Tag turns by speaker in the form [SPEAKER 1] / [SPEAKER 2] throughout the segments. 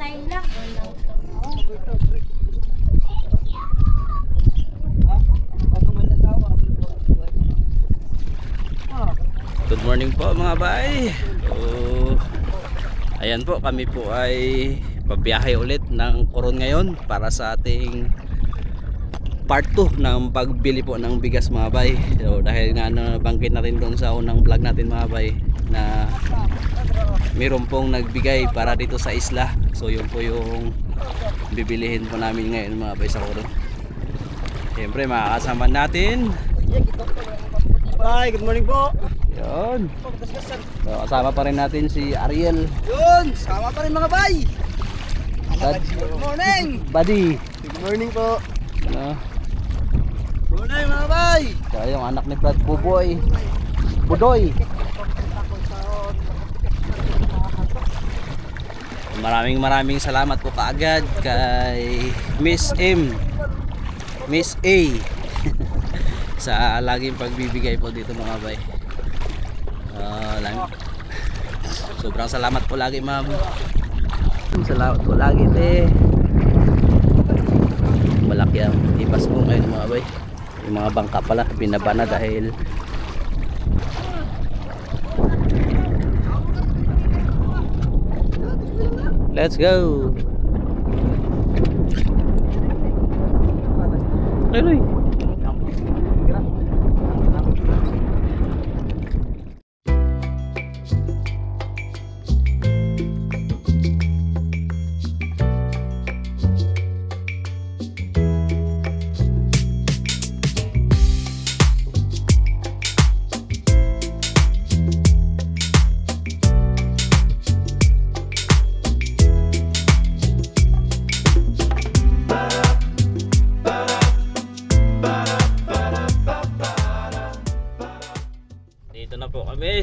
[SPEAKER 1] Good morning po mga bay. Ayan po, kami po ay pabiyahe ulit ng Coron ngayon para sa ating part 2 ng pagbili po ng bigas mga bay. So, dahil nga nabanggit na rin doon sa unang vlog natin mga bay na mayroon pong nagbigay para dito sa isla. So yun po yung bibilihin po namin ngayon mga bay sa Coron. Siyempre makakasama natin.
[SPEAKER 2] Bye, good morning po.
[SPEAKER 1] Yun. So, kasama pa rin natin si Ariel.
[SPEAKER 2] Yun, sama pa rin mga bay. Good morning.
[SPEAKER 1] Buddy.
[SPEAKER 2] Good morning po.
[SPEAKER 1] Ano?
[SPEAKER 2] Good morning mga bay.
[SPEAKER 1] So, yung anak ni Brad Buboy. Budoy. Maraming salamat po kaagad kay Miss M, Miss A sa laging pagbibigay po dito mga bay. Sobrang salamat po lagi ma'am. Salamat po lagi te. Malaki ang ipas po ngayon mga bay. Yung mga bangka pala binaba na dahil let's go. Ayoy.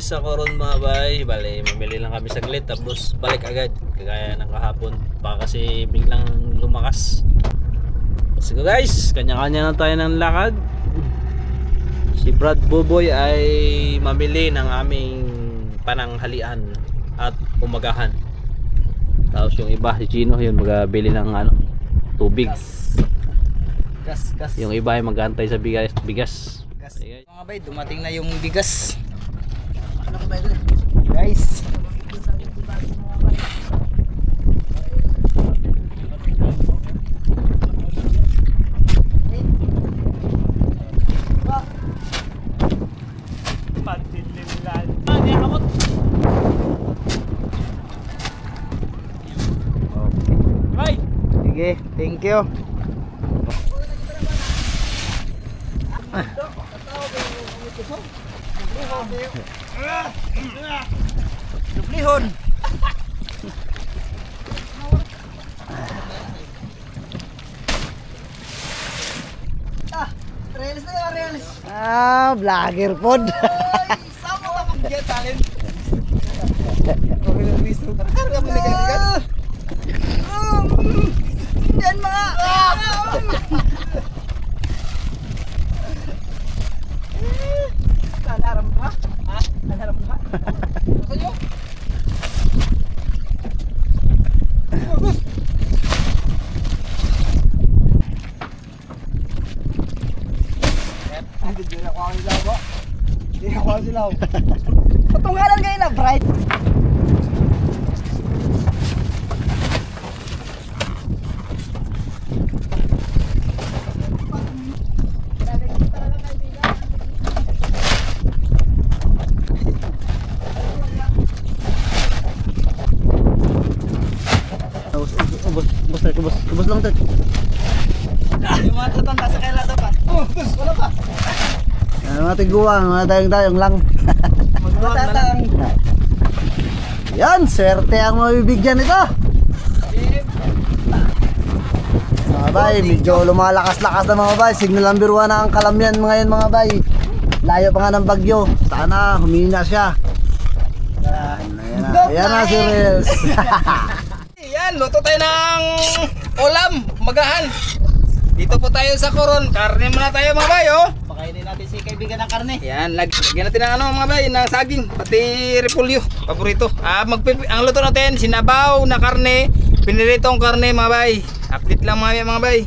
[SPEAKER 1] Sa Coron mga bay, bale mamili lang kami saglit tapos balik agad kagaya ng kahapon baka kasi biglang lumakas. Let's go guys, kanya-kanya na tayo ng lakad. Si Brad Buboy ay mamili ng aming pananghalian at umagahan, tapos yung iba si Chino yun magbili ng tubig, gas. Yung iba ay mag-aantay sa bigas.
[SPEAKER 2] Mga bay, dumating na yung bigas guys. Sige, thank you. Dublihon. Reels na yung reels. Vlogger pod. Sama ka mag-get talent. Okay lang wiso. Karga mo nagaligan. Yan mga. Alarm ba? Ha? Alarm ba? Gusto nyo? Hindi na ako ang ilaw po. Hindi na ako ang ilaw. Patunggalan kayo na bright. Ubus lang ito. Yung mga tatanda sa kaila dapat. Ubus, wala pa. Mga tiguang, mga dayong lang. Matatang. Yan, swerte ang mabibigyan ito. Mga bay, medyo lumalakas-lakas na mga bay. Signal number 1 na ang Kalamyan ngayon mga bay. Layo pa nga ng bagyo. Sana humina siya. Ayan na si Reels. Yan, luto tayo ng ulam, magahan. Dito po tayo sa Coron. Karne muna tayo mga bay, oh. Pakainin natin si kaibigan ng karne. Yan, lagyan natin ng mga bay, ng saging, pati repolyo, paborito. Ang luto natin, sinabaw na karne,
[SPEAKER 3] Piniritong karne mga bay. Update lang mga bay.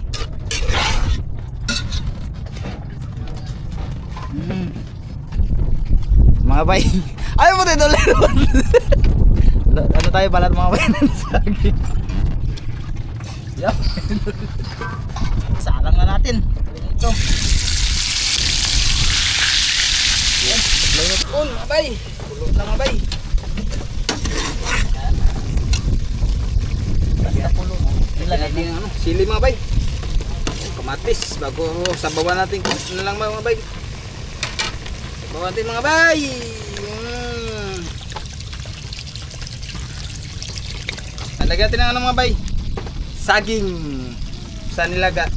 [SPEAKER 3] Mga bay. Ayaw mo tayo doon. Ano tayo balat mga bay? Saging. Yup. Salang na natin. Ito. Yan. Sablay na po mga bay. Pulo na mga bay. Basta pulo. Ilagay natin ano, sili mga bay. Kamatis bago sabawan natin na lang mga bay. Sabawan natin mga bay. Lagyan natin ng ano mga bay. Saging sa nilaga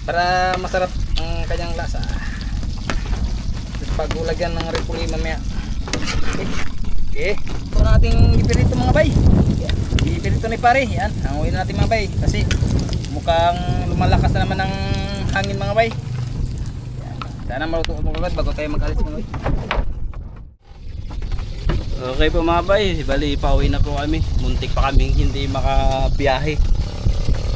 [SPEAKER 3] para masarap ang kanyang lasa. Bago lagyan ng repuli mamaya. Okay. Ito na ating ipirito mga bay. Ipirito ni pare. Yan, hanguin natin mga bay kasi mukhang lumalakas na naman ang hangin mga bay. Yan. Sana maluto mo agad bago tayo mag-alis mga bay.
[SPEAKER 1] Okay po mga bay, bali pauwi na po kami. Muntik pa kaming hindi makabiyahe.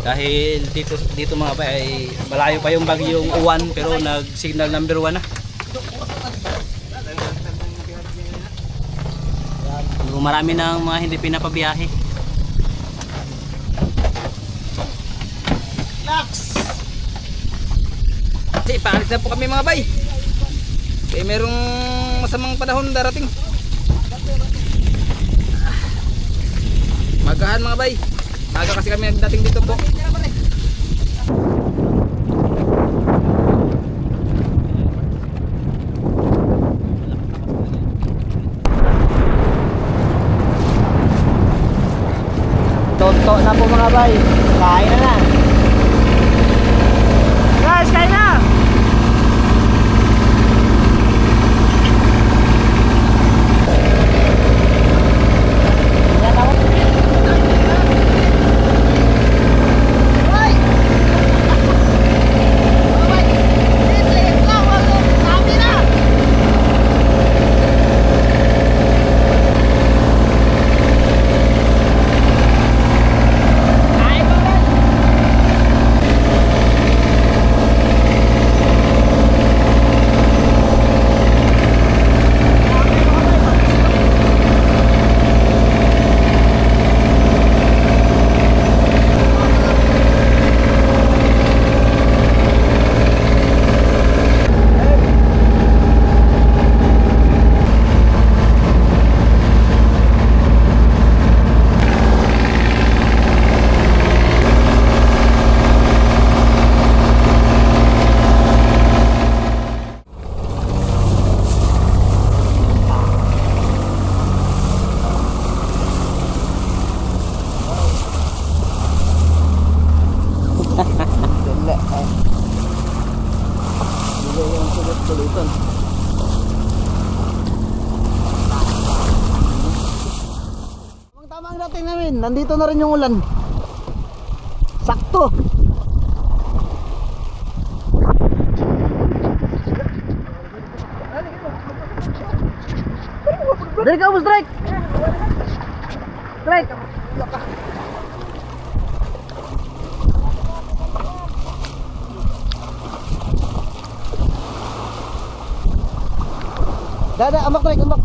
[SPEAKER 1] Dahil dito mga bay ay malayo pa yung bagyong Uwan pero nag-signal number 1 na. So, marami nang mga hindi pinapabiyahe.
[SPEAKER 3] Lax! Kasi paalis na po kami mga bay. Kaya merong masamang panahon darating. Magahan mga bay. Maga kasi kami nagdating dito po.
[SPEAKER 2] Tonto na po mga bay. Kain na na. Guys, kain na! Tama ang dating namin, nandito na rin yung ulan. Sakto. Dali ka, strike. Strike. Dada, ambak strike, ambak.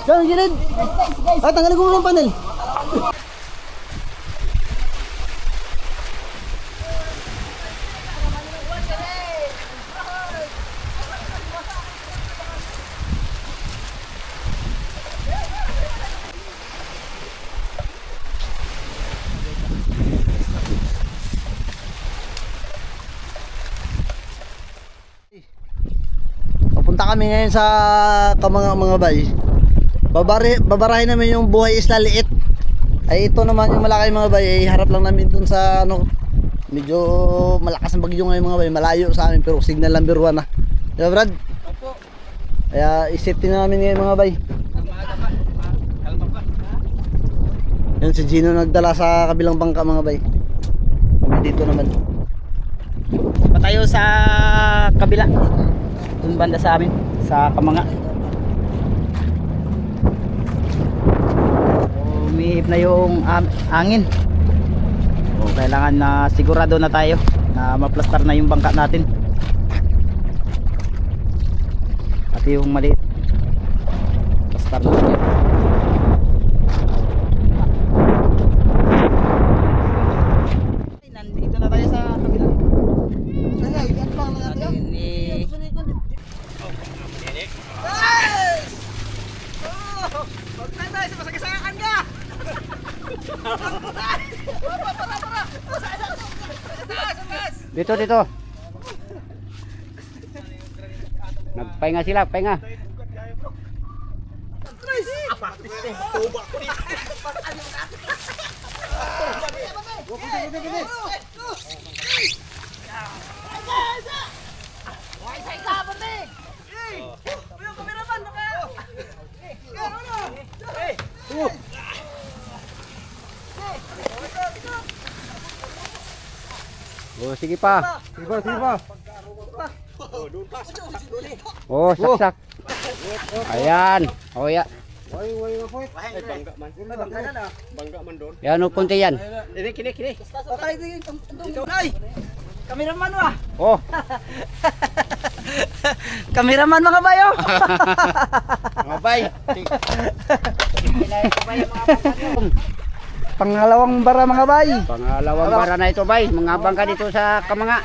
[SPEAKER 2] Jangan gilid. Ay, tanggalin ko muna ang panel. Papunta kami ngayon sa mga bay. Babarahin namin yung buhay isla liit. Ay ito naman yung malaki mga bay, ay harap lang namin dun sa ano, medyo malakas ang bagyo ngayon mga bay, malayo sa amin pero signal number 1 na. Diba Brad?
[SPEAKER 3] Opo.
[SPEAKER 2] Kaya isipin na namin ngayon mga bay.
[SPEAKER 3] Maaga pa. Kalma pa.
[SPEAKER 2] Yan si Gino nagdala sa kabilang bangka mga bay. Kami dito naman.
[SPEAKER 3] Pa tayo sa kabila. Dun banda sa amin, sa Kamanga. Umihip na yung angin. O, kailangan na sigurado na tayo na maplastar na yung bangka natin. At yung maliit, plastar na tayo. Nandito na tayo sa kabila. Ini dito. Nagpahinga sila, pahinga. Oh, sige pa. Sige pa. Oh, saksak. Ayan. Oh, ya.
[SPEAKER 1] Bangga man doon.
[SPEAKER 3] Yan, punti yan.
[SPEAKER 1] Kini.
[SPEAKER 3] Kameraman wa.
[SPEAKER 2] Oh.
[SPEAKER 3] Kameraman mga bayo.
[SPEAKER 2] Mga bay. Pangalawang bara mga bay.
[SPEAKER 3] Pangalawang bara na ito bay. Mangabang ka dito sa Kamanga.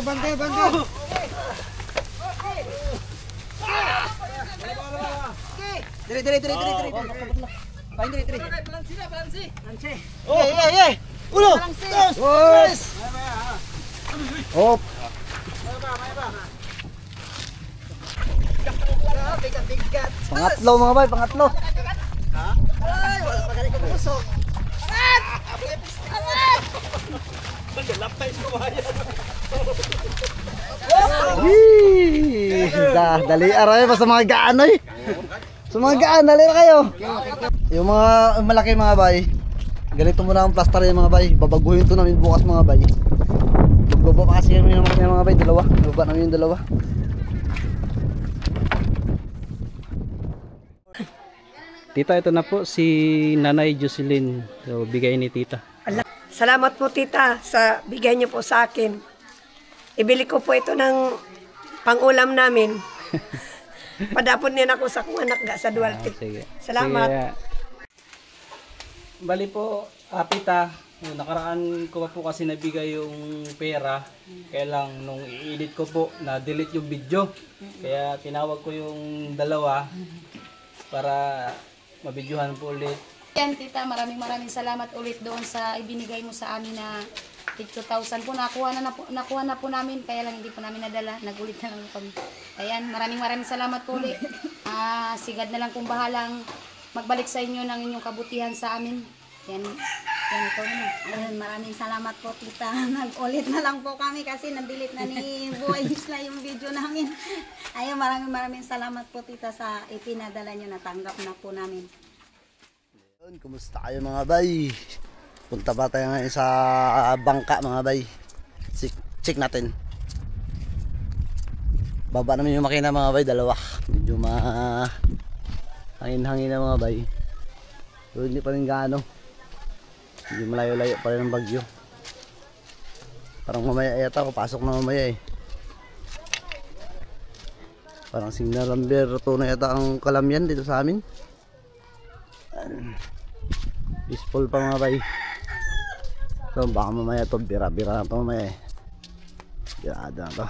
[SPEAKER 2] Bante. Dire. Pain dire. Balansi. Eh. Ulo. Dos. Hop. Pangatlo mga bay, pangatlo. Ay, wala pa ganito kusok. Dali aray pa sa mga gaanoy. Sa mga gaan, dali na kayo. Yung mga malaki mga bay, ganito muna ang plaster yung mga bay. Babaguhin to namin bukas mga bay. Magbaba pa kasi kami ng mga bay, dalawa. Baba namin yung dalawa.
[SPEAKER 1] Tita, ito na po si Nanay Jocelyn. So, bigay ni Tita.
[SPEAKER 4] Salamat po tita sa bigay niyo po sa akin. Ibili ko po ito ng pangulam namin. Padapon din ako sa kong anak sa Duarte.
[SPEAKER 1] Sige.
[SPEAKER 4] Salamat.
[SPEAKER 1] Sige. Bali po, Tita, nakaraan ko pa po kasi nabigay yung pera. Kaya lang nung i-edit ko po, na-delete yung video. Kaya tinawag ko yung dalawa para mabidyohan po ulit.
[SPEAKER 5] Yan tita, maraming salamat ulit doon sa ibinigay mo sa amin na 2,000 po. Nakuha na po namin, kaya lang hindi po namin nadala. Nagulit na lang kami. Ayan, maraming salamat po ulit. Sigad na lang kung bahalang magbalik sa inyo ng inyong kabutihan sa amin. Yan ito naman.
[SPEAKER 6] Ayun, maraming salamat po tita. Nag-ulit na lang po kami kasi nabilit na ni Boy Isla yung video namin. Ayun, maraming salamat po tita sa ipinadala nyo. Natanggap na po namin.
[SPEAKER 2] Kumusta kayo mga bay? Punta ba tayo ngayon sa bangka mga bay? Check natin. Baba namin yung makina mga bay, dalawa. Medyo hangin-hangin na mga bay. Pero hindi pa rin gaano. Medyo malayo-layo pa rin ang bagyo. Parang mamaya yata, papasok na mamaya eh. Parang signal number 2 na yata ang Kalamyan dito sa amin. Peaceful pa mga bay. So baka mamaya to bira-bira na to mamaya eh. Birada na to.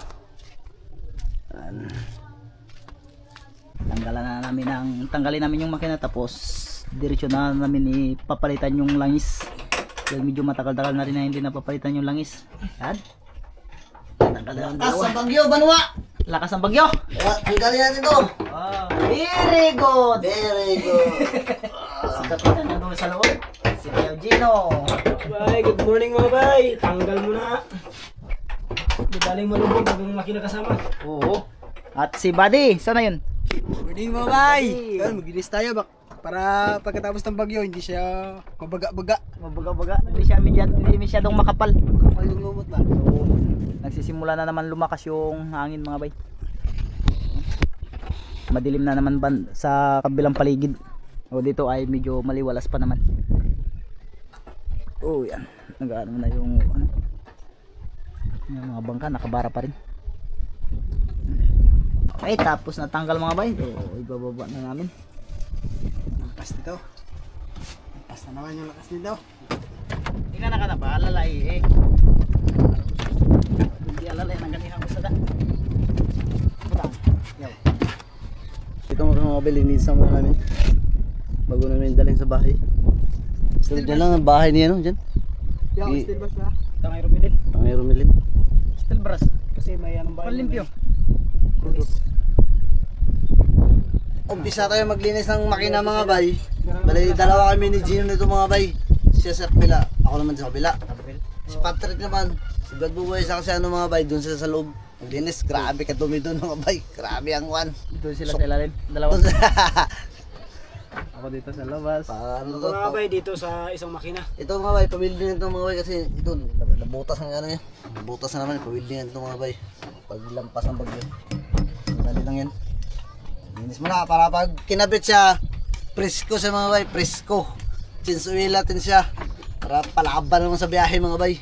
[SPEAKER 3] Tanggalin namin yung makina tapos diretso na namin ipapalitan yung langis. Dahil medyo matagal-tagal na rin na hindi napapalitan yung langis. Yan.
[SPEAKER 2] Lakas ang bagyo, Banwa!
[SPEAKER 3] Lakas ng bagyo.
[SPEAKER 2] Tanggalin natin to.
[SPEAKER 3] Very good.
[SPEAKER 2] Very good.
[SPEAKER 3] Sikat na nandun sa loob. Si Kuya Gino.
[SPEAKER 1] Bye, good morning mga bay. Tanggal mo na. Di baling malubog kung makina kasama.
[SPEAKER 3] Oo. At si Buddy, sana yun?
[SPEAKER 7] Morning mga bay! Yan, magilis tayo para pagkatapos ng bagyo hindi siya mabaga-baga.
[SPEAKER 3] Mabaga-baga. Hindi masyadong makapal.
[SPEAKER 7] Kapal yung lumot ba?
[SPEAKER 3] So, nagsisimula na naman lumakas yung hangin mga bay. Madilim na naman sa kabilang paligid. O dito ay medyo maliwalas pa naman. Oh yan. Nag-ano na yung yung mga bangka nakabara pa rin. Okay, tapos natanggal mga bay. So, ibababa na namin.
[SPEAKER 7] Lakas nito. Lakas na naman yung lakas nito.
[SPEAKER 3] Hindi ka na ba? Alalay eh. Hindi alalay ng ganihang usada.
[SPEAKER 2] Ito mga bilinisan muna namin bago namin dalhin sa bahay. So dyan lang ang bahay niya no? Dyan?
[SPEAKER 7] Yung still bus na.
[SPEAKER 3] Tangay rumilin.
[SPEAKER 2] Tangay rumilin.
[SPEAKER 3] Still brass.
[SPEAKER 7] Kasi may anong bahay.
[SPEAKER 3] Panlimpyo.
[SPEAKER 2] Umpisa tayo maglinis ng makina mga bay. Bali dalawa kami ni Gino nito mga bay. Siya sa kabila, ako naman sa kabila. Si Patrick naman, si Brad Buboy sa kasi ano mga bay, doon sila sa loob. Maglinis, grabe ka dumi doon mga bay. Grabe ang wan.
[SPEAKER 3] Doon sila sa ilalim. Dalawa.
[SPEAKER 7] Ako dito sa labas.
[SPEAKER 2] Paano
[SPEAKER 1] Ito mga bay dito sa isang makina.
[SPEAKER 2] Ito mga bay, pawilding ito mga bay kasi ito nabutas ang ano yan. Nabutas na naman, pawilding ito mga bay. Paglampas ng bagyo. Dali lang yan. Linis mo na para pag kinabit siya, presko sa mga bay, presko. Chinsuil natin siya para palaban naman sa biyahe mga bay.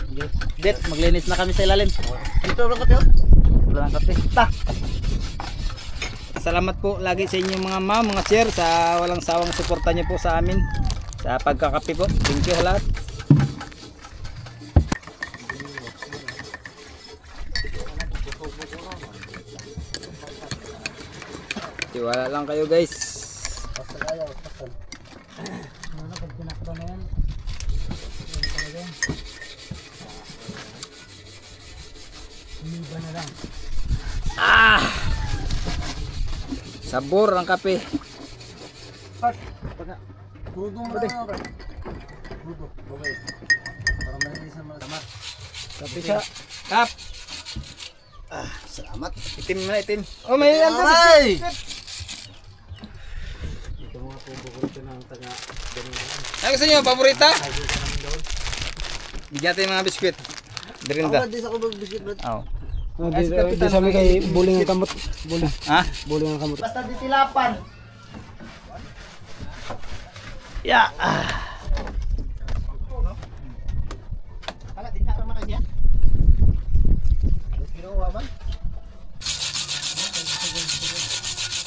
[SPEAKER 3] Det, maglinis na kami sa ilalim.
[SPEAKER 2] Dito lang kape.
[SPEAKER 3] Wala ng kape. Ta.
[SPEAKER 7] Salamat po lagi sa inyong mga ma'am, mga sir sa walang sawang suporta niyo po sa amin sa pagkakape po. Thank you lahat. Tiwala lang kayo guys. Sabor ang kape.
[SPEAKER 2] Crudo mo lang ako. Crudo. Okay. Para malinisan mo lang.
[SPEAKER 7] Kape siya. Kap.
[SPEAKER 2] Salamat.
[SPEAKER 7] Itim na itim. Oh, may ano.
[SPEAKER 2] Ay!
[SPEAKER 7] Ano gusto nyo? Paborita? Bigyan natin yung mga biskwit. Derinda.
[SPEAKER 2] Ako, di sa ko biscuit bro.
[SPEAKER 7] Oo.
[SPEAKER 1] Di sa may kay buling ang kamot. Buling.
[SPEAKER 7] Ha?
[SPEAKER 1] Buling ang kamot.
[SPEAKER 3] Basta ditilapan. Ya.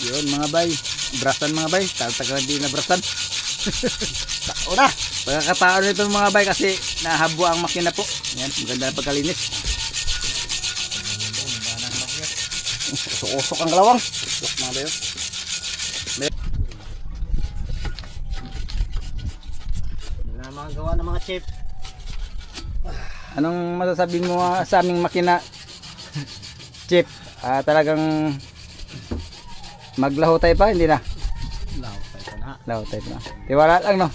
[SPEAKER 7] Yun mga bay. Brasan mga bay. Tagal di na brasan.
[SPEAKER 2] Tao na.
[SPEAKER 7] Pagkakataon nito mga bay kasi nahabwa ang makina po. Yan. Maganda na pagkalinis.
[SPEAKER 2] Usok-usok ang galawang.
[SPEAKER 7] Usok mga bay.
[SPEAKER 2] Na mga gawa ng mga chef.
[SPEAKER 7] Anong masasabi mo sa aming makina? Chip, talagang maglaho tayo pa, hindi na? Laho tayo na. Tiwala lang, no?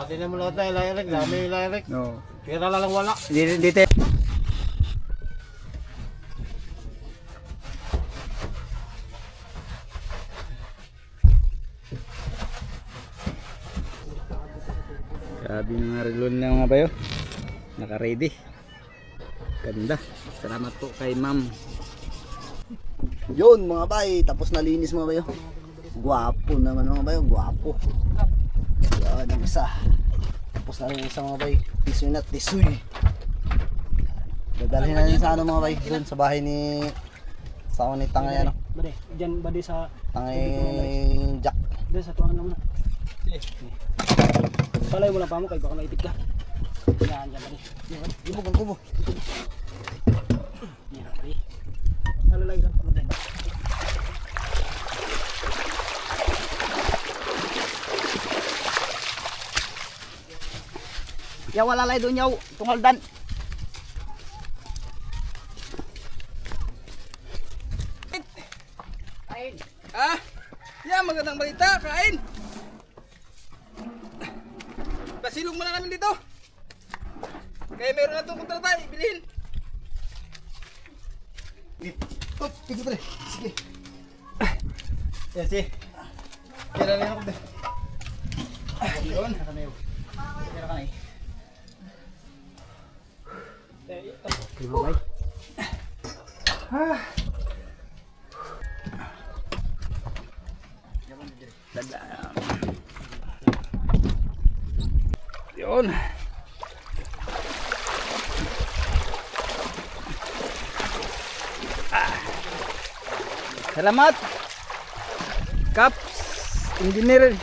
[SPEAKER 2] Tingnan mo lahat na ilayarek. Dami ilayarek.
[SPEAKER 7] No.
[SPEAKER 2] Pira lang wala.
[SPEAKER 7] Dito. Grabe yung mga relon na mga bayo. Naka-ready. Ganda. Salamat po kay ma'am.
[SPEAKER 2] Yun mga bay. Tapos nalinis mga bayo. Guwapo naman mga bayo. Guwapo. Yan ang isa. Tapos nalinis mga bay. Tisoy na tisoy. Dalhin na yun sa ano mga bay, doon sa bahay ni sa ni Tangay ano.
[SPEAKER 3] Bade, diyan bade sa
[SPEAKER 2] Tangay Jack.
[SPEAKER 3] diyan sa tuwangan lang muna. Palay mo lang pa mo kay baka maipit ka. Yan diyan bade.
[SPEAKER 2] Kubo kang kubo.
[SPEAKER 3] Yan bade. Nalalay ka bade.
[SPEAKER 7] Ya wala lay doon yaw, tunghaldan.
[SPEAKER 3] Ah, yan magandang balita, kain. Pasilong muna namin dito. Kaya meron na itong kontrata, ibilhin.
[SPEAKER 2] Hop, tigil pre. Sige.
[SPEAKER 3] Yan si. Kaya na ako deh. Yun. Kaya ka na eh.
[SPEAKER 7] Yun. Salamat. Caps Engineer.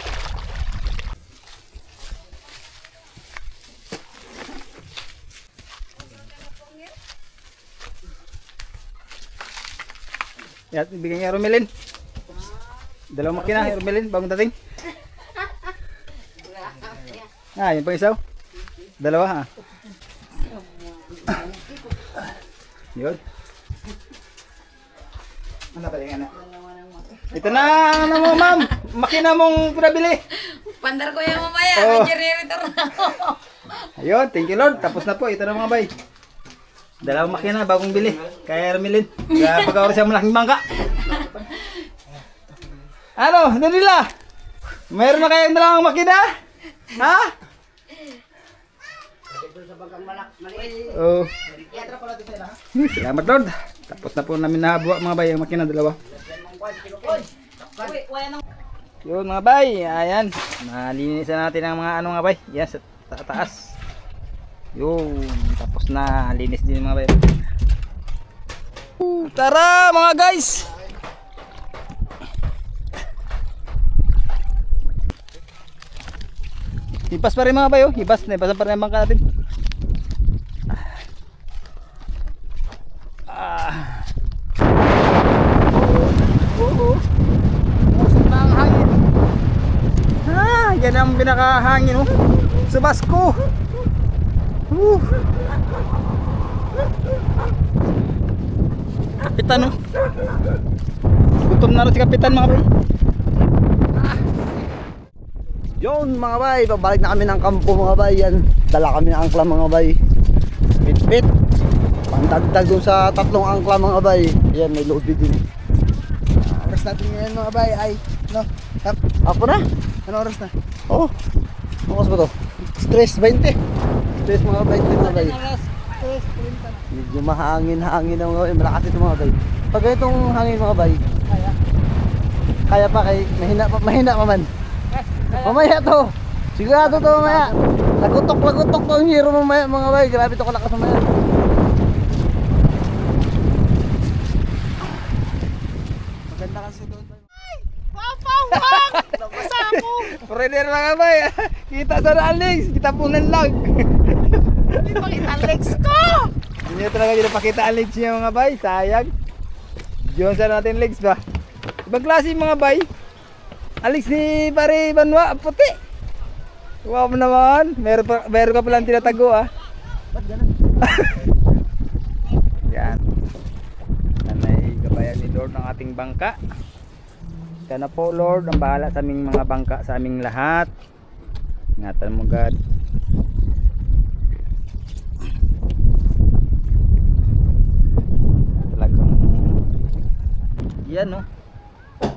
[SPEAKER 7] Yan, bigyan niya Romelin. Dalawang makina, Romelin, bagong dating. Ah, yun pang isaw. Dalawa ha. Yun. Ano ba yung anak? Ito na, ano mo ma'am, makina mong pinabili.
[SPEAKER 5] Pandar ko yan mamaya,
[SPEAKER 7] Oh.
[SPEAKER 5] may generator na ako.
[SPEAKER 7] Ayun, thank you Lord. Tapos na po, ito na mga bay. Dalawang makina, bagong bili. Kaya Romelin. Kaya pag-awar siya malaking bangka. Ano, nila? Mayroon na kayong dalawang makina? Ha? Oh. Salamat Lord. Tapos na po namin nabuwa mga bay, ang makina dalawa. Yun mga bay, ayan. Nalinisan natin ang mga ano mga bay. Yan sa taas. Yun, tapos na, linis din mga bay. Tara mga guys. Hibas pa rin mga bay, oh. Hibas na, hibasan pa rin ang bangka natin. Usap na ang hangin. Yan ang pinakahangin, oh. Sa Basko. Kapitan, oh. Gutom na rin si Kapitan mga bay.
[SPEAKER 2] Yun mga bay, pabalik na kami ng kampo mga bay. Yan, dala kami ng angkla mga bay. Pit-pit. Pantagtag dun sa 3 angkla mga bay. Yan, may load din.
[SPEAKER 3] Oras natin ngayon mga bay ay, no?
[SPEAKER 2] Ako na?
[SPEAKER 3] Ano oras na?
[SPEAKER 2] Oh. Bukas ba to? Stress 20. Stress mga bay, mga bay. Medyo mahangin-hangin na mga bay. Malakas ito mga bay. Pag itong hangin mga bay, kaya pa kay mahina pa man. Mamaya to. Sigurado to mamaya. Lagutok to ang hero mamaya mga bay. Grabe to kalakas mamaya. Maganda kasi doon.
[SPEAKER 7] Foreigner mga bay. Kita sa Alex, kita punan lang.
[SPEAKER 5] Pakita ang legs ko!
[SPEAKER 7] Hindi nyo talaga pinapakita ang legs niya mga bay. Sayang. Diyon sa natin legs ba? Ibang klase mga bay. Alex ni pare Banwa, puti. Wow naman. Meron ka palang tinatago ah.
[SPEAKER 2] Ba't ganun?
[SPEAKER 7] Yan. Nanay gabayan ni Lord ng ating bangka. Ika na po Lord, ang bahala sa aming mga bangka, sa aming lahat. Ingatan mo God. Talagang yan no.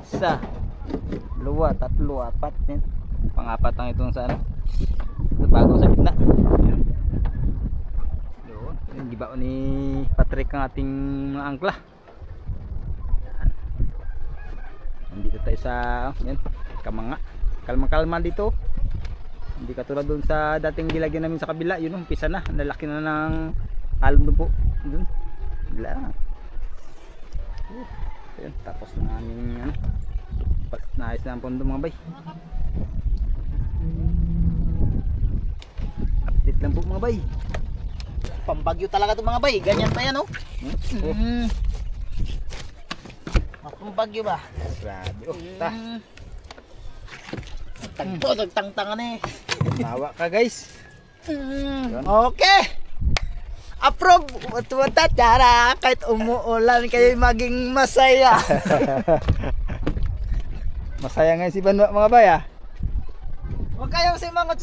[SPEAKER 7] Isa, dalawa, tatlo, apat yan. Pang-apat ang itong sa ano. Ito bago sa gitna. Yun, yung gibao ni Patrick ang ating mga angkla. Nandito tayo sa yan, Kamanga. Kalma-kalma dito. Hindi katulad doon sa dating gilagyan namin sa kabila. Yun, umpisa na. Nalaki na ng halong po. Doon. Wala. Ayun, tapos na aming ano. Naayos na ang pondo mga bay. Update lang po mga bay.
[SPEAKER 2] Pambagyo talaga ito mga bay. Ganyan pa yan oh. Pambagyo ba?
[SPEAKER 7] Grabe. Oh, ta.
[SPEAKER 2] Tagto, nagtangtangan eh.
[SPEAKER 7] Tawa ka guys.
[SPEAKER 2] Okay. Approve. Tara, kahit umuulan kayo maging masaya.
[SPEAKER 7] Masaya nga si Banwa mga bay ah.
[SPEAKER 2] Huwag kayong simangot.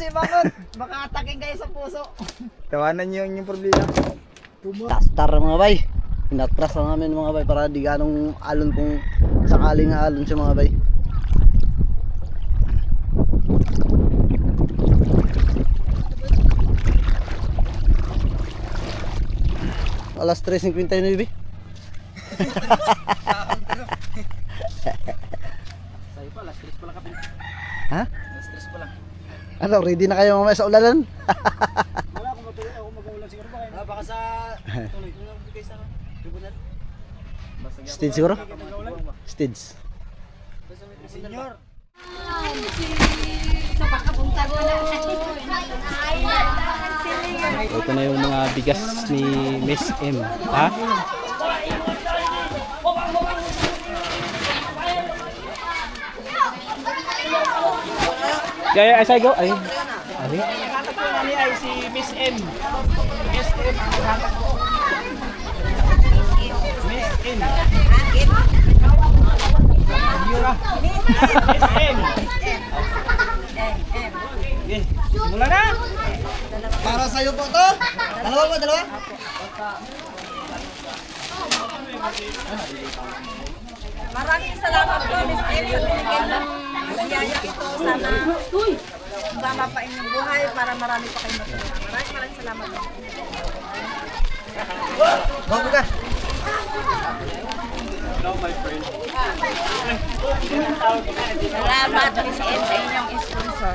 [SPEAKER 2] Baka atakin kayo sa puso.
[SPEAKER 7] Tawanan niyo yung problema.
[SPEAKER 2] Star mga bay. Pinatras lang namin mga bay para di ganong alon kung sakaling alon siya mga bay. Alas 3:59.
[SPEAKER 3] Sa'yo pa, last stress pa lang kami.
[SPEAKER 2] Ha?
[SPEAKER 3] Last stress pa lang.
[SPEAKER 2] Ano, ready na kayo mamaya sa ulanan?
[SPEAKER 3] Wala akong matuloy, ako mag-uulan siguro ba kayo? Baka sa tuloy. Kung lang bigay sa tribunal.
[SPEAKER 2] Stage siguro? Stage.
[SPEAKER 3] Senyor.
[SPEAKER 1] Ito na yung mga bigas ni Miss M. Ha? Yeah, as I go. Ay. Ay.
[SPEAKER 3] Hatak ko namin ay si Miss M. Miss M ang hatak ko. Miss M. Yura. Miss M. Okay, simula na.
[SPEAKER 2] Para sa'yo po to. Dalawa.
[SPEAKER 6] Maraming salamat po, Miss M, sa binigay ng biyaya ito. Sana bama pa inyong buhay para marami pa kayong matulungan. Maraming salamat po.
[SPEAKER 2] Bago ka.
[SPEAKER 6] Salamat, Miss M, sa inyong sponsor.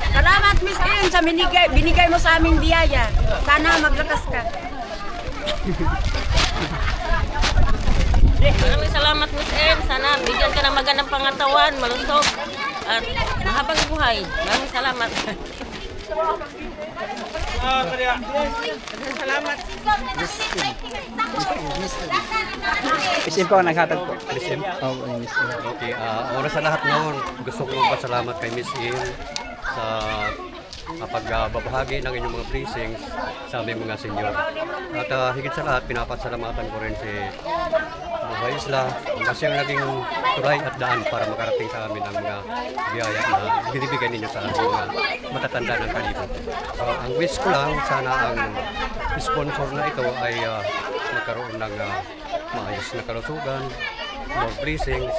[SPEAKER 6] Salamat, Miss M, sa binigay mo sa aming biyaya. Sana maglakas ka.
[SPEAKER 8] Maraming salamat, Miss M. Sana bigyan ka ng magandang pangatawan, malusog, at mahabang buhay. Maraming salamat.
[SPEAKER 3] Salamat.
[SPEAKER 7] Miss M po ang naghatag po.
[SPEAKER 9] Miss M?
[SPEAKER 7] Oh, Miss M.
[SPEAKER 9] Okay, oras sa lahat ngayon, gusto ko pasalamat kay Miss M sa pagbabahagi ng inyong mga blessings sa aming mga senyor. At higit sa lahat, pinapasalamatan ko rin si Buhay Isla na siyang naging tulay at daan para makarating sa amin ang mga biyaya na binibigay ninyo sa mga matatanda ng Kalibo. So, ang wish ko lang, sana ang sponsor na ito ay magkaroon ng maayos na kalusugan, more blessings,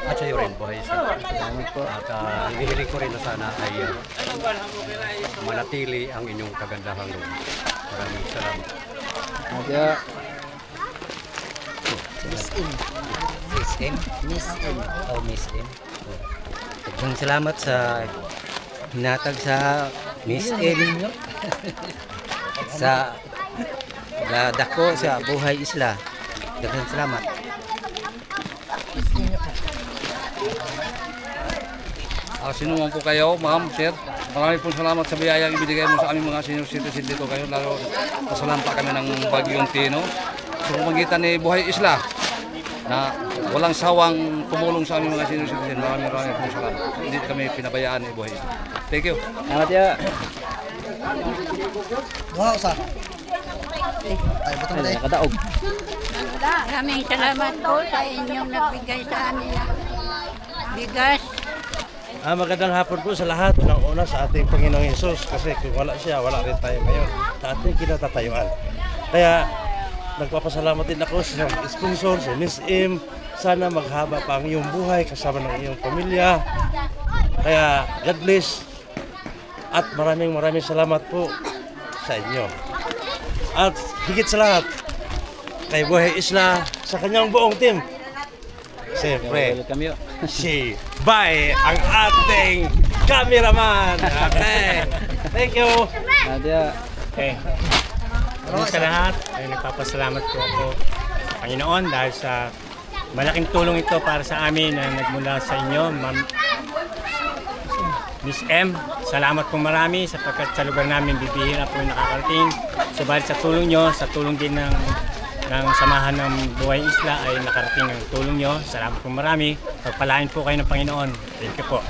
[SPEAKER 9] at sa iyo rin, Buhay Isla. At ang hihiling ko rin na sana ay manatili ang inyong kagandahan doon. Maraming salamat.
[SPEAKER 7] Kaya
[SPEAKER 3] Miss M. Oh, Miss M. Daghang salamat sa hinatag sa Miss M. Sa dako sa Buhay Isla. Daghang salamat.
[SPEAKER 10] Sinuman po kayo, ma'am, sir. Maraming po salamat sa biyayang ibinigay mo sa aming mga senior citizen dito kayo. Lalo pasalampa kami ng Bagyong Tino. Sa pamagitan ni Buhay Isla na walang sawang tumulong sa aming mga senior citizen. Maraming po salamat. Hindi kami pinabayaan ni Buhay Isla. Thank you.
[SPEAKER 7] salamat ya.
[SPEAKER 2] Wow, sa. Ay, butang tayo.
[SPEAKER 7] Nakadaog.
[SPEAKER 6] Maraming salamat po sa inyong nagbigay sa amin ng bigas.
[SPEAKER 11] Magandang hapon po sa lahat. Unang-una sa ating Panginoong Hesus, kasi kung wala siya, wala rin tayo ngayon sa ating kinatatayuan. Kaya nagpapasalamat din ako sa sponsor, si Miss M. Sana maghaba pa ang iyong buhay kasama ng iyong pamilya. Kaya God bless at maraming salamat po sa inyo. At higit sa lahat, kay Buhay Isla sa kanyang buong team. Siyempre,
[SPEAKER 1] Welcome you.
[SPEAKER 11] si Bay, ang ating cameraman. Okay. Thank you.
[SPEAKER 1] Nadia.
[SPEAKER 12] Okay. Sa lahat ay nagpapasalamat po ako sa Panginoon dahil sa malaking tulong ito para sa amin na nagmula sa inyo, Ma'am Miss M. Salamat po marami sapagkat sa lugar namin bibihira po nakakarating. Subalit sa tulong nyo, sa tulong din ng samahan ng Buhay Isla ay nakarating ang tulong nyo. Salamat po marami. Pagpalain po kayo ng Panginoon. Thank you po.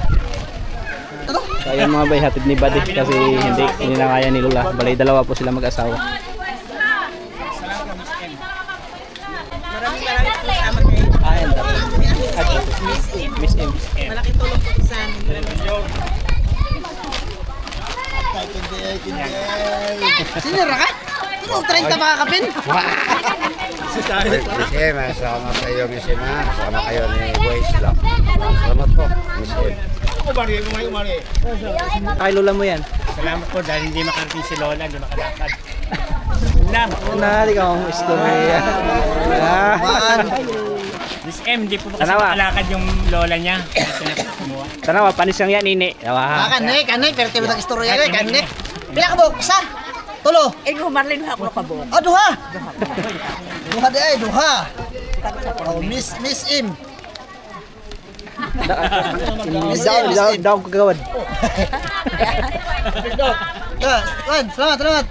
[SPEAKER 1] So ayun mga bay, hatid ni Buddy kasi hindi na kaya ni Lola. Balay dalawa po sila mag-asawa. Ayan daw. Miss M.
[SPEAKER 13] Malaking tulong po sa amin.
[SPEAKER 2] Sinira ka? Ito, 30 makakapin?
[SPEAKER 14] Miss M, sama kayo Miss M, sama kayo ni Buhay Isla. Salamat po, Miss M.
[SPEAKER 1] Kay Lola mo yan.
[SPEAKER 12] Salamat po dahil hindi makarating si Lola, hindi makalakad.
[SPEAKER 1] Nahali ka akong istorya.
[SPEAKER 12] Miss M, hindi po kasi makalakad yung Lola niya.
[SPEAKER 1] Tanawa, panis lang yan, Nini.
[SPEAKER 2] Kanay, pero tiba ng istorya ko, kanay. Pila ka buk? Isa? Tulo?
[SPEAKER 13] Marlin ako nakabuk.
[SPEAKER 2] Duha? Duha di ay, duha. Oh, Miss M.
[SPEAKER 1] Daw ko kagawad.
[SPEAKER 2] Selamat.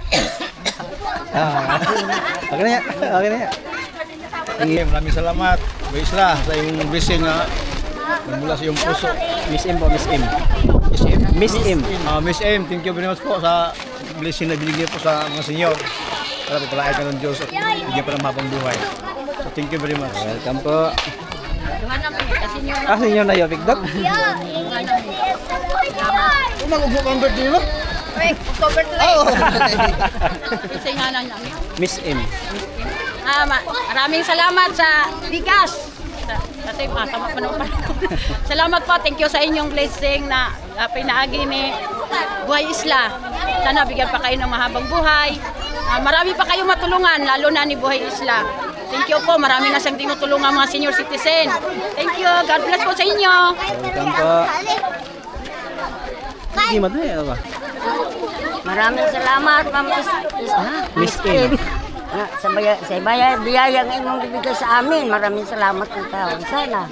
[SPEAKER 1] Okay na yan.
[SPEAKER 15] Maraming salamat, Buhay Isla, sa iyong blessing na mula sa iyong puso.
[SPEAKER 1] Miss M po, Miss M. Miss M.
[SPEAKER 15] Miss M, thank you very much po sa blessing na binigyan po sa mga senyor. Para pagpalain ka ng Diyos at bigyan pa ng mabang buhay. So thank you very much.
[SPEAKER 1] Welcome po. Senyor na yun, Victor?
[SPEAKER 2] Umag-ugok ang birthday mo?
[SPEAKER 5] October 2.
[SPEAKER 1] Miss M.
[SPEAKER 5] Maraming salamat sa bigas. Kasi masama pa naman. Salamat po. Thank you sa inyong blessing na pinaagi ni Buhay Isla. Sana bigyan pa kayo ng mahabang buhay. Marami pa kayong matulungan, lalo na ni Buhay Isla. Thank you po. Marami na siyang tinutulungan mga senior citizen. Thank you. God bless po sa inyo.
[SPEAKER 1] Welcome po. Gimat na yan ba?
[SPEAKER 8] Maraming salamat, Ma'am
[SPEAKER 1] Miss M.
[SPEAKER 8] Sa biyayang imong bibigay sa amin. Maraming salamat ng tao. Sana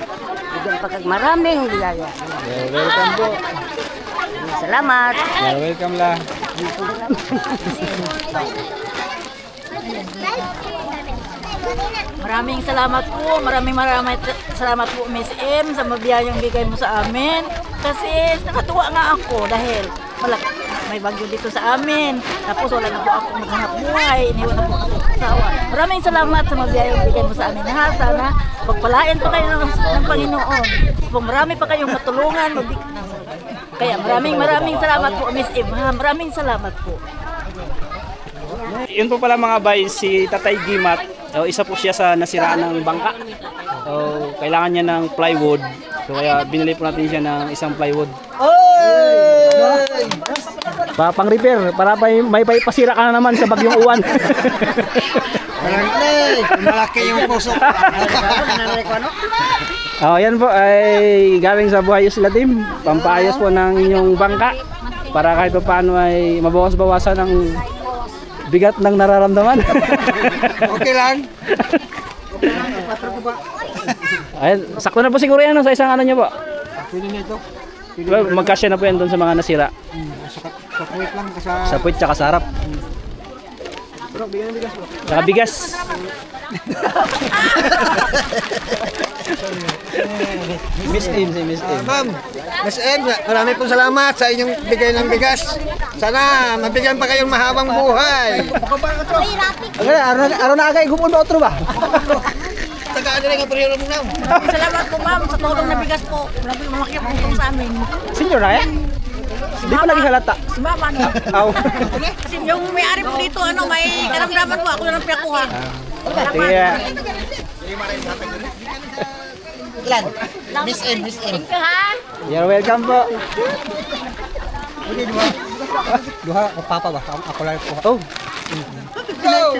[SPEAKER 8] bigyan pa kag maraming biyaya.
[SPEAKER 1] Welcome po.
[SPEAKER 8] Salamat.
[SPEAKER 1] Welcome lah.
[SPEAKER 13] Maraming salamat po. Maraming salamat po, Miss M, sa mabiyayang bigay mo sa amin. Kasi nakatuwa nga ako dahil may bagyo dito sa amin. Tapos wala na po ako maghanap buhay. Iniwan na po ako asawa. Maraming salamat sa mabiyayang bigay mo sa amin. Sana pagpalain pa kayo ng Panginoon. Kung marami pa kayong matulungan, kaya maraming salamat po, Miss M. Maraming salamat po.
[SPEAKER 1] Yun po pala mga bay, si Tatay Gimat. Isa po siya sa nasiraan ng bangka. Kailangan niya ng plywood. So kaya binili po natin siya ng isang plywood. Pang repair para may pasira ka na naman sa bagyong uwan.
[SPEAKER 2] Malaki yung puso.
[SPEAKER 1] Yan po ay galing sa Buhay Isla Team. Pampaayos po ng inyong bangka para kahit paano ay mabawas-bawasan ng bigat ng nararamdaman.
[SPEAKER 2] Okay lang.
[SPEAKER 1] Ayan, sakto na po siguro yan sa isang ano nyo po.
[SPEAKER 2] Pwede na ito.
[SPEAKER 1] Magkasya na po yan doon sa mga nasira.
[SPEAKER 2] Sa puwit lang.
[SPEAKER 1] Sa puwit tsaka sa harap. Tsaka bigas. Miss M, si Miss M.
[SPEAKER 2] Ma'am, Miss M, marami pong salamat sa inyong bigay ng bigas. Sana mabigyan pa kayong mahabang buhay.
[SPEAKER 1] Araw na agay, gumon ba otro ba?
[SPEAKER 2] Tagaan nila nga perihero mong naam.
[SPEAKER 13] Salamat po, ma'am, sa tulong na bigas po. Malaki ang tulong sa amin.
[SPEAKER 1] Senior na yan? Di pa lagi halata.
[SPEAKER 13] Si Mama, no? Kasi yung may-ari po dito, may karamdaman po. Ako na lang pinakuha.
[SPEAKER 1] Sige.
[SPEAKER 2] Ilan? Miss M.
[SPEAKER 8] Thank you, ha?
[SPEAKER 1] You're welcome po.
[SPEAKER 2] Duha, o papa ba? Ako lang po.
[SPEAKER 1] Oh.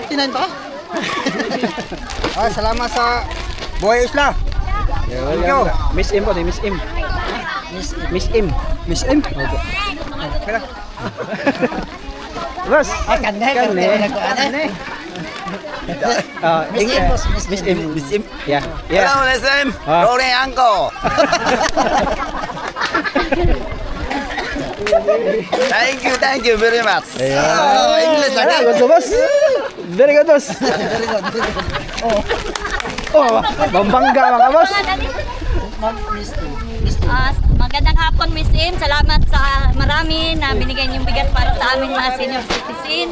[SPEAKER 2] 59 pa? Salamat sa Buhay Isla.
[SPEAKER 1] Miss M po, Miss M. Miss M.
[SPEAKER 2] Miss M?
[SPEAKER 1] Opo.
[SPEAKER 2] Boss.
[SPEAKER 3] Kan
[SPEAKER 2] Miss M. Miss M.
[SPEAKER 1] Yeah.
[SPEAKER 2] Hello, Miss M. Rolling uncle. Thank you very much. English lagi.
[SPEAKER 1] Good, boss. Very good, boss. Oh, bambangga mga boss.
[SPEAKER 16] Magandang hapon, Miss M. Salamat sa marami na binigay niyong bigat para sa amin mga senior citizen.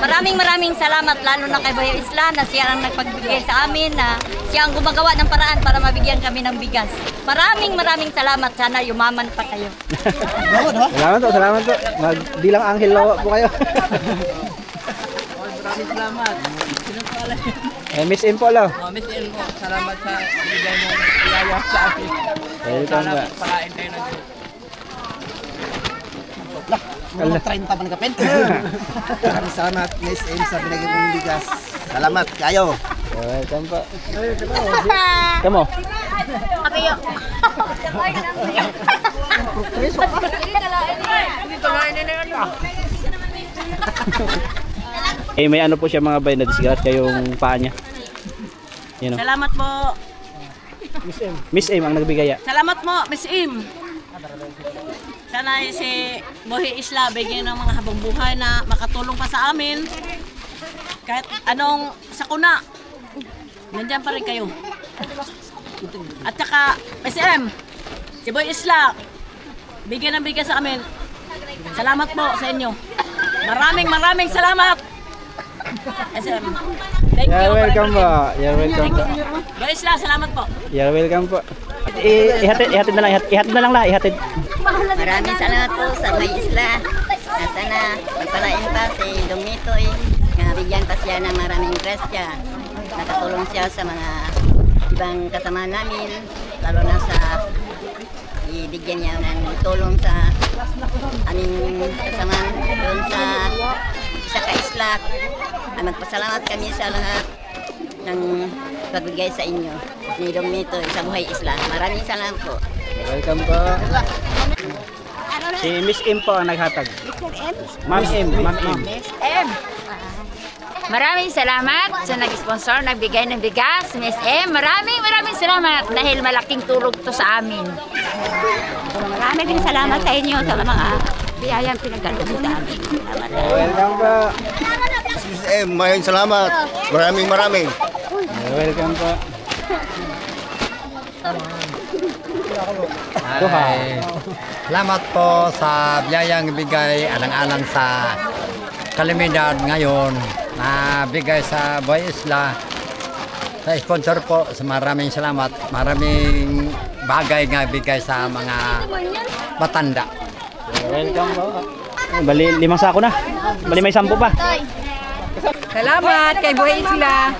[SPEAKER 16] Maraming salamat lalo na kay Boy Isla na siya ang nagpagbigay sa amin, na siya ang gumagawa ng paraan para mabigyan kami ng bigas. Maraming salamat. Sana yumaman pa kayo.
[SPEAKER 1] Salamat po. Magbilang anghel lawa po kayo.
[SPEAKER 3] Maraming salamat.
[SPEAKER 1] Miss M po lang.
[SPEAKER 3] Miss M po, salamat sa bigay mo biyaya sa akin. Sana palain kayo ng
[SPEAKER 2] Mga 30 pa nagkapin. Maraming salamat, Miss M, sa binigay mong bigas. Salamat kayo.
[SPEAKER 1] Welcome po. Kamu?
[SPEAKER 16] Kapiyo.
[SPEAKER 1] May ano po siya mga bay, na disgrasya yung paa niya. Yun,
[SPEAKER 13] Salamat po.
[SPEAKER 1] Miss M ang nagbigaya.
[SPEAKER 13] Salamat po, Miss M. Sana si Boy Isla bigyan ng mga habang buhay na makatulong pa sa amin. Kahit anong sakuna, nandiyan pa rin kayo. At saka, Miss M, si Boy Isla, bigyan ng bigas sa amin. Salamat po sa inyo. Maraming salamat. SM. Thank you.
[SPEAKER 1] You're welcome po. You're welcome po.
[SPEAKER 13] Boy Isla, salamat po.
[SPEAKER 1] You're welcome po. Ihatid na lang la, ihatid.
[SPEAKER 8] Maraming salamat po sa Boy Isla. Sana magpalain pa si Domitoy. Bigyan pa siya ng maraming grasya. Nakatulong siya sa mga ibang kasama namin, lalo na sa ibigyan niya ng tulong sa aming kasama doon sa isa ka-isla. Magpasalamat kami sa lahat ng pagbigay sa inyo ni Domito sa Buhay Isla. Maraming salamat po.
[SPEAKER 1] Welcome po. Si Miss M po ang naghatag. Ma'am M.
[SPEAKER 16] Miss M. Maraming salamat sa nag-sponsor, nagbigay ng bigas, Miss M. Maraming salamat dahil malaking tulong to sa amin. Maraming salamat sa inyo sa mga biyayang pinagkaloob sa amin.
[SPEAKER 1] Welcome po.
[SPEAKER 2] Miss M, maraming salamat. Maraming.
[SPEAKER 1] Welcome po.
[SPEAKER 14] Salamat po sa biyayang bigay alang-alang sa kalamidad ngayon na bigay sa Boy Isla. Sa sponsor po, maraming salamat. Maraming bagay nga bigay sa mga matanda.
[SPEAKER 1] Welcome po. Bali 5 sako na. Bali may 10 pa.
[SPEAKER 16] Salamat kay Buhay Isla.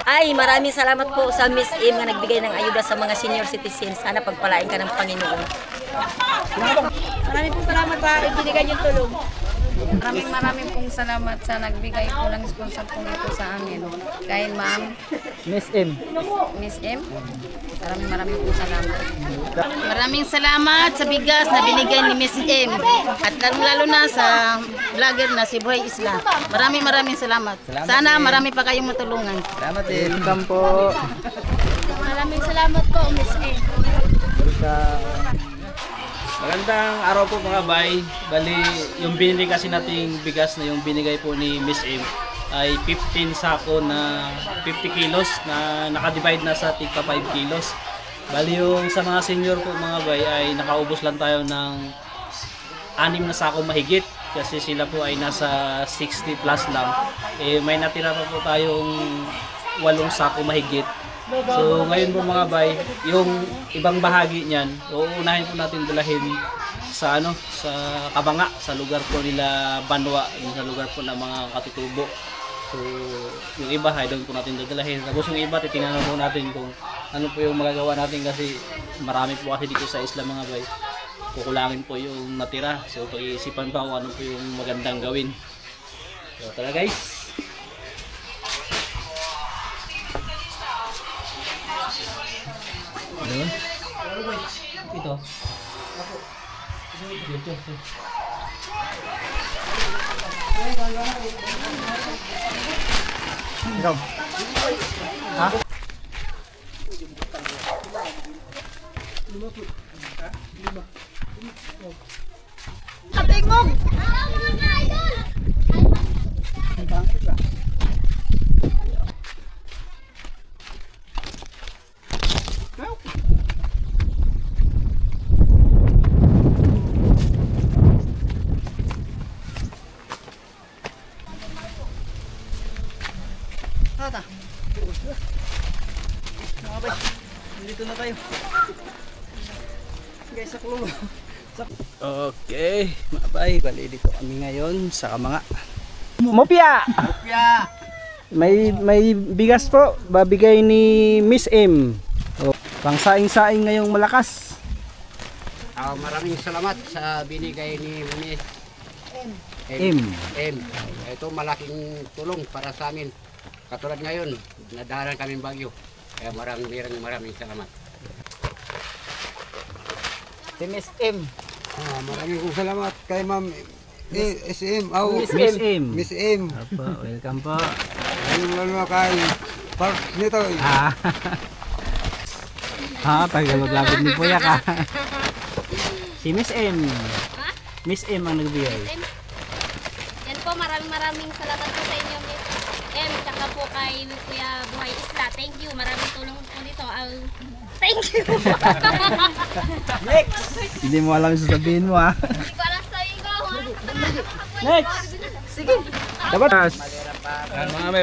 [SPEAKER 16] Ay, maraming salamat po sa Miss M na nagbigay ng ayuda sa mga senior citizens. Sana pagpalain ka ng Panginoon.
[SPEAKER 5] Maraming pong salamat sa ibinigay niyong tulong. Maraming pong salamat sa nagbigay po ng sponsor po nito sa amin. Kay Ma'am
[SPEAKER 1] Miss M.
[SPEAKER 5] Miss M. Maraming pong salamat. Maraming salamat sa bigas na binigay ni Miss M. At lalo na sa vlogger na si Buhay Isla. Maraming salamat. Sana marami pa kayong matulungan.
[SPEAKER 1] Salamat din. Welcome po.
[SPEAKER 5] Maraming salamat po, Miss M.
[SPEAKER 1] Magandang araw po mga bay. Bali, yung binili kasi nating bigas na yung binigay po ni Miss M ay 15 sako na 50 kilos na nakadivide na sa tigpa 5 kilos. Bali yung sa mga senior po mga bay ay nakaubos lang tayo ng 6 na sako mahigit kasi sila po ay nasa 60 plus lang. May natira pa po tayong 8 sako mahigit. So ngayon po mga bay, yung ibang bahagi niyan, uunahin po natin dalahin sa sa Kabanga, sa lugar po nila Banwa, sa lugar po ng mga katutubo. So yung iba ay doon po natin dadalahin. Tapos yung iba titingnan po natin kung ano po yung magagawa natin kasi marami po kasi dito sa isla mga bay. Kukulangin po yung natira. So pag-iisipan pa kung ano po yung magandang gawin. So tara guys. dito. Dito.
[SPEAKER 2] Ikaw. Ha?
[SPEAKER 6] Kating mo!
[SPEAKER 2] Tata. Mga bay, dito na tayo. Guys, sa klulo.
[SPEAKER 1] Okay, mga bay, bali dito kami ngayon sa Kamanga. Mopia! May bigas po, babigay ni Miss M. Oh, pang saing-saing ngayong malakas.
[SPEAKER 14] Maraming salamat sa binigay ni Miss
[SPEAKER 1] M.
[SPEAKER 14] Ito malaking tulong para sa amin. Katulad ngayon, nadaharan kaming bagyo. Kaya maraming salamat.
[SPEAKER 3] Si Miss M.
[SPEAKER 17] Maraming salamat kay Ma'am SM.
[SPEAKER 1] Miss M. Apo, welcome po.
[SPEAKER 17] Lalo kay Park nito.
[SPEAKER 1] Tagal maglapit ni Puya ka. Si Miss M. Miss M ang nagbigay.
[SPEAKER 18] Yan po, maraming salamat po sa inyo, Miss M. Tsaka po kay Kuya Buhay Isla. Thank you. Maraming tulong po dito. Thank you.
[SPEAKER 1] Next. Hindi mo alam yung sasabihin mo ha.
[SPEAKER 18] Hindi ko alam sa iyo.
[SPEAKER 1] Next. Sige. Dapat.
[SPEAKER 10] Mga may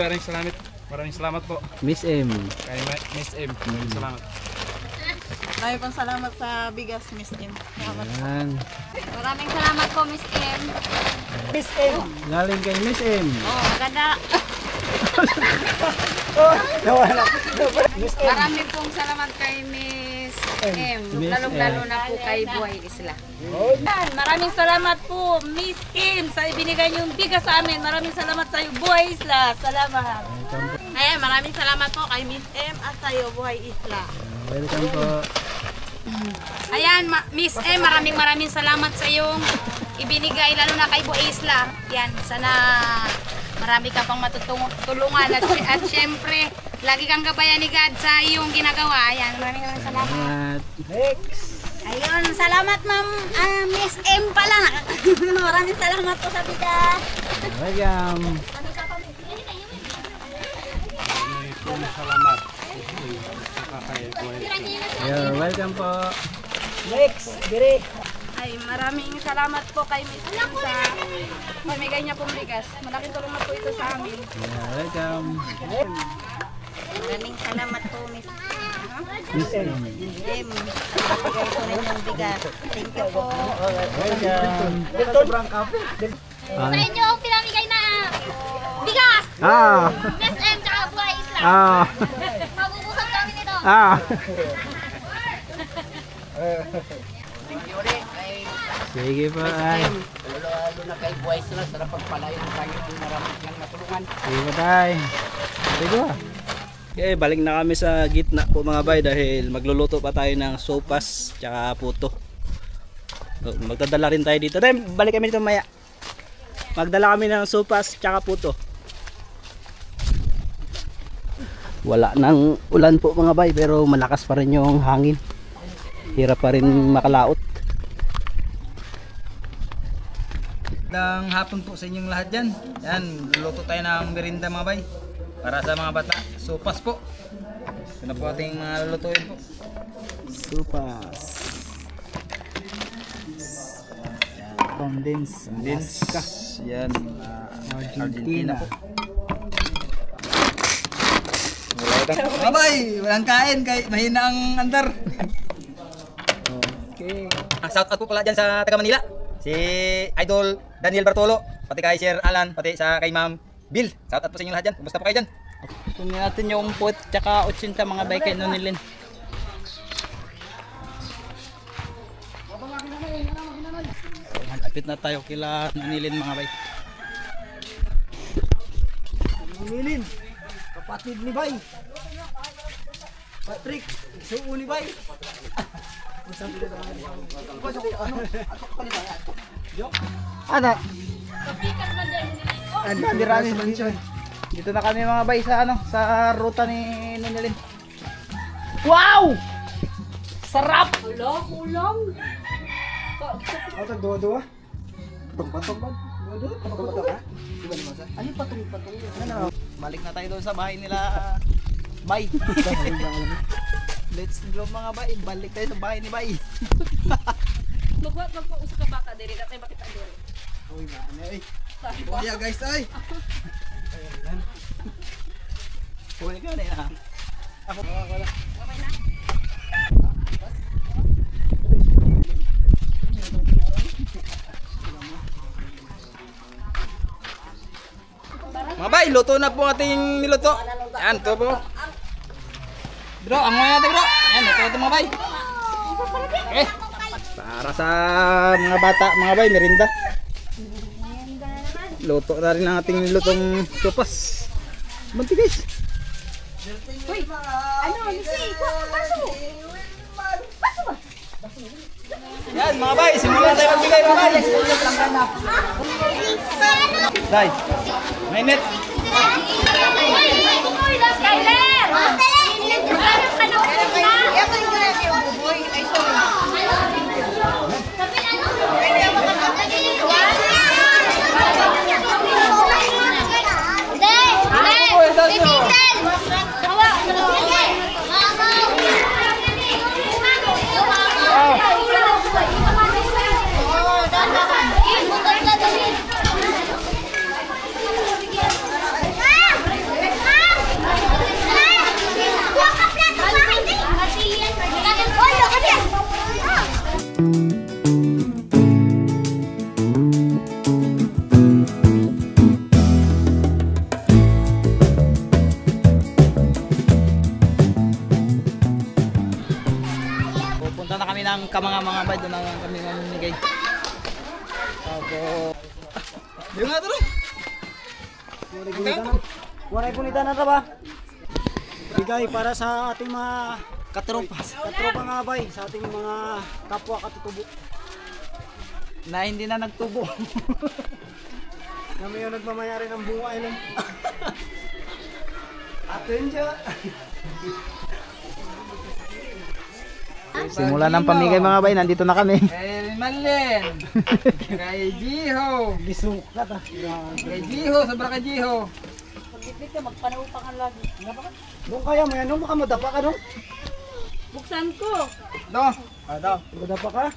[SPEAKER 10] maraming salamat po.
[SPEAKER 1] Miss M.
[SPEAKER 10] Kay Miss M. Maraming salamat.
[SPEAKER 6] Maraming pang salamat sa bigas, Miss M.
[SPEAKER 1] Yan.
[SPEAKER 18] Maraming salamat po, Miss M.
[SPEAKER 1] Miss M. Galing kay Miss M.
[SPEAKER 18] Oh, maganda.
[SPEAKER 5] Maraming pong salamat kay Miss M. Lalong-lalo na po kay Buhay Isla.
[SPEAKER 13] Maraming salamat po, Miss Kim, sa ibinigay niyong bigas sa amin. Maraming salamat sa iyo, Buhay Isla. Salamat.
[SPEAKER 6] Ayan, maraming salamat po kay Miss M at sa iyo, Buhay Isla.
[SPEAKER 1] Welcome po.
[SPEAKER 5] Ayan, Miss M, maraming salamat sa iyong ibinigay, lalo na kay Buhay Isla. Yan, sana marami ka pang matutulungan at syempre, lagi kang gabayan ni God sa iyong ginagawa. Ayan, maraming salamat.
[SPEAKER 1] Next.
[SPEAKER 6] Ayun, salamat Ma'am Miss M pala. Maraming salamat po sa bigas.
[SPEAKER 1] Welcome.
[SPEAKER 10] Salamat.
[SPEAKER 1] You're welcome po.
[SPEAKER 5] Next, dire. Ay, maraming salamat po kay Miss M sa pamigay niya pong bigas. Malaking tulong na po ito sa amin.
[SPEAKER 1] You're welcome.
[SPEAKER 6] Maraming salamat po Miss
[SPEAKER 1] Miss M.
[SPEAKER 6] M. Pagpapagay ko rin ng bigas. Thank you po.
[SPEAKER 1] Welcome.
[SPEAKER 18] Sa inyo ang pinamigay na bigas. Miss M tsaka Buhay Isla. Mabubusog kami nito.
[SPEAKER 14] Thank you ulit kay
[SPEAKER 1] Sige po ay.
[SPEAKER 14] lalo na kay Buhay Isla sa pagpalayo ng tayo ng maraming niyang matulungan.
[SPEAKER 1] Sige po tayo. Sige po. Okay, balik na kami sa gitna po mga bay dahil magluluto pa tayo ng sopas tsaka puto. So, magdadala rin tayo dito. Tayo, balik kami dito maya. Magdala kami ng sopas tsaka puto. Wala nang ulan po mga bay pero malakas pa rin yung hangin. Hirap pa rin makalaot.
[SPEAKER 3] Magandang hapon po sa inyong lahat dyan. Yan, luluto tayo ng merinda mga bay. Para sa mga bata, sopas po. Ito na po ating mga lulutuin po.
[SPEAKER 1] Sopas. Condensed.
[SPEAKER 3] Yan, Argentina po. Mga bay, walang kain, mahina ang andar. Okay. Shout out po pala dyan sa taga Manila. Si Idol Daniel Bartolo, pati kay Sir Alan, pati sa kay Ma'am Bill. Shout out po sa inyo lahat dyan. Kumusta po kayo dyan?
[SPEAKER 1] Kunin natin yung pot tsaka 80 mga bay kay Nonilin. Malapit na tayo kila Nonilin mga bay.
[SPEAKER 2] Nonilin, kapatid ni Bay. Patrick, isuo ni Bay.
[SPEAKER 3] Ano? Dirami mansion. Dito na kami mga bay sa ano, sa ruta ni Ninilin. Wow! Sarap!
[SPEAKER 16] Ulang.
[SPEAKER 2] Atag dua-dua. Patong-patong ba? Patong-patong ha?
[SPEAKER 3] Ano patong-patong? Ano? Balik na tayo doon sa bahay nila. Bay. Let's go mga bay. Balik tayo sa bahay ni Bay.
[SPEAKER 16] Magpa-usap ka bata diri na tayo makita diri.
[SPEAKER 2] Uy, ano eh. Buya guys ay.
[SPEAKER 3] Kunin ka na yan. Ako. Wala.
[SPEAKER 16] Okay na.
[SPEAKER 3] Mga bay, luto na po ating niluto. Ayan, ito po. Bro, ang mga natin bro. Ayan, ito mga bay. Okay. Para sa mga bata, mga bay, merinda. Luto na rin ang ating nilutong sopas. Banti guys.
[SPEAKER 16] Uy, ano, Lisi, paso. Paso ba?
[SPEAKER 3] Yan mga bay, simulan tayo magbigay mga bay. Day, mainit. Pupunta na kami ng kamanga-mga bay, doon na kami mamimigay. Yung nga ito
[SPEAKER 2] Waray punita na ba? Bigay para sa ating mga katropas. Katropa nga bay, sa ating mga kapwa katutubo.
[SPEAKER 3] Na hindi na nagtubo.
[SPEAKER 2] Kami yung nagmamayari ng Bunga Island. Atin siya.
[SPEAKER 3] Simula ng pamigay mga bay, nandito na kami.
[SPEAKER 7] Kay Manlen. Kay Jiho.
[SPEAKER 2] Gisukat ah.
[SPEAKER 7] Kay Jiho, sobra kay Jiho.
[SPEAKER 13] Pagkipit ka, magpanaupangan lagi.
[SPEAKER 2] Doon kaya mo yan, doon baka madapa ka doon.
[SPEAKER 13] Buksan ko.
[SPEAKER 7] Do.
[SPEAKER 2] Daw. Madapa ka?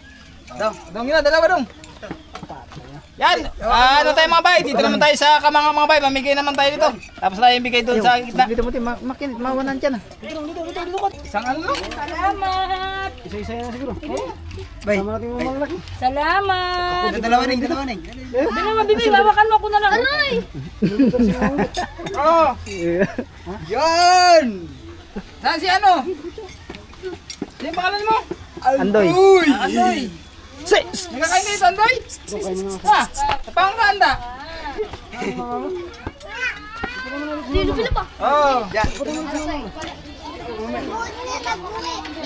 [SPEAKER 7] Do. Dong yun, dalawa dong. Yan, ano tayo mga bay? Dito naman tayo sa kamanga mga bay. Mamigay naman tayo dito. Tapos tayo bigay doon sa gitna.
[SPEAKER 3] Dito mo tayo, makinit, mawanan dyan ah.
[SPEAKER 2] Dito.
[SPEAKER 7] Isang ano?
[SPEAKER 13] Salamat.
[SPEAKER 2] Isa-isa yan siguro.
[SPEAKER 7] Bay.
[SPEAKER 2] Sama natin yung malaki.
[SPEAKER 13] Salamat.
[SPEAKER 7] Dalawa ning, dalawa ning.
[SPEAKER 13] Dalawa, bibi, bawakan mo ako na lang. Aray!
[SPEAKER 7] Oh! Yan! Saan si ano? Sino pangalan mo?
[SPEAKER 3] Andoy.
[SPEAKER 7] Andoy! Nagkakain dito, Andoy? Ha? Napangkanda?
[SPEAKER 16] Lilo pa.
[SPEAKER 7] Oh! Yan.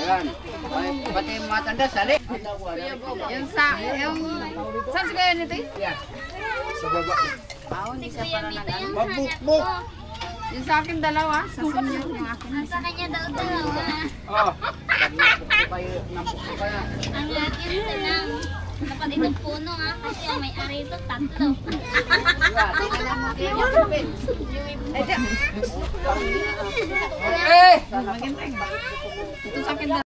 [SPEAKER 8] Yan. Pati yung matanda, sali.
[SPEAKER 5] Yung saan si Kuya nito?
[SPEAKER 7] Sa baba.
[SPEAKER 5] Hindi siya para nag-ano.
[SPEAKER 7] Mabukbuk.
[SPEAKER 5] Yung sa akin dalawa, sa senior yung akin.
[SPEAKER 16] Sa kanya daw dalawa.
[SPEAKER 7] Oh.
[SPEAKER 16] Ang akin lang. Dapat itong puno ha, kasi ang may-ari ito, tatlo.
[SPEAKER 7] Eh!
[SPEAKER 5] Ito sa akin dalawa.